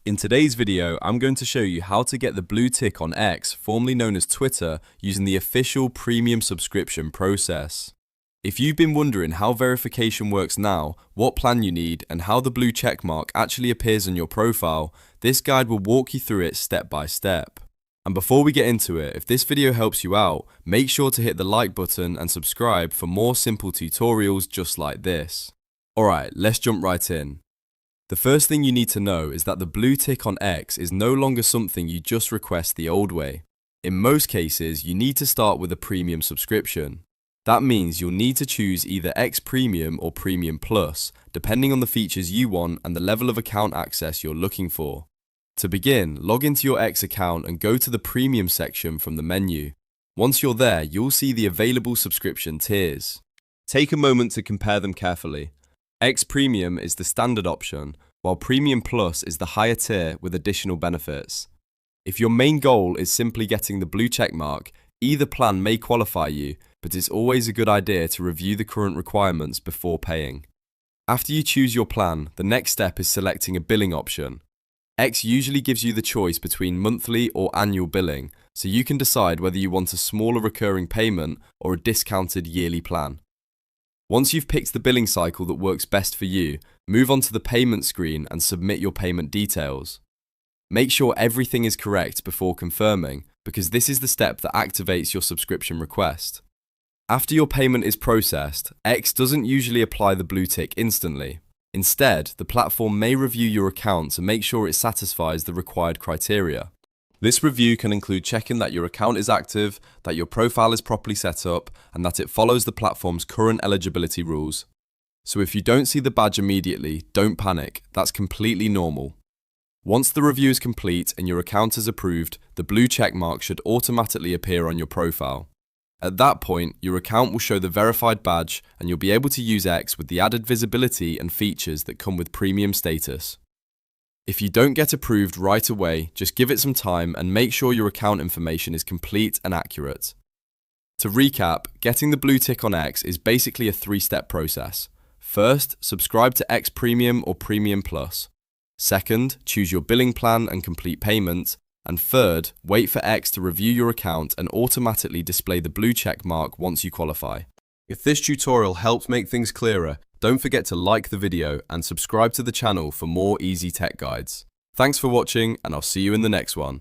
In today's video, I'm going to show you how to get the blue tick on X, formerly known as Twitter, using the official premium subscription process. If you've been wondering how verification works now, what plan you need, and how the blue checkmark actually appears on your profile, this guide will walk you through it step by step. And before we get into it, if this video helps you out, make sure to hit the like button and subscribe for more simple tutorials just like this. Alright, let's jump right in. The first thing you need to know is that the blue tick on X is no longer something you just request the old way. In most cases, you need to start with a premium subscription. That means you'll need to choose either X Premium or Premium Plus, depending on the features you want and the level of account access you're looking for. To begin, log into your X account and go to the Premium section from the menu. Once you're there, you'll see the available subscription tiers. Take a moment to compare them carefully. X Premium is the standard option, while Premium Plus is the higher tier with additional benefits. If your main goal is simply getting the blue checkmark, either plan may qualify you, but it's always a good idea to review the current requirements before paying. After you choose your plan, the next step is selecting a billing option. X usually gives you the choice between monthly or annual billing, so you can decide whether you want a smaller recurring payment or a discounted yearly plan. Once you've picked the billing cycle that works best for you, move on to the payment screen and submit your payment details. Make sure everything is correct before confirming, because this is the step that activates your subscription request. After your payment is processed, X doesn't usually apply the blue tick instantly. Instead, the platform may review your account to make sure it satisfies the required criteria. This review can include checking that your account is active, that your profile is properly set up, and that it follows the platform's current eligibility rules. So if you don't see the badge immediately, don't panic, that's completely normal. Once the review is complete and your account is approved, the blue checkmark should automatically appear on your profile. At that point, your account will show the verified badge and you'll be able to use X with the added visibility and features that come with premium status. If you don't get approved right away, just give it some time and make sure your account information is complete and accurate. To recap, getting the blue tick on X is basically a three-step process. First, subscribe to X Premium or Premium Plus. Second, choose your billing plan and complete payment. And third, wait for X to review your account and automatically display the blue check mark once you qualify. If this tutorial helped make things clearer, don't forget to like the video and subscribe to the channel for more easy tech guides. Thanks for watching, and I'll see you in the next one.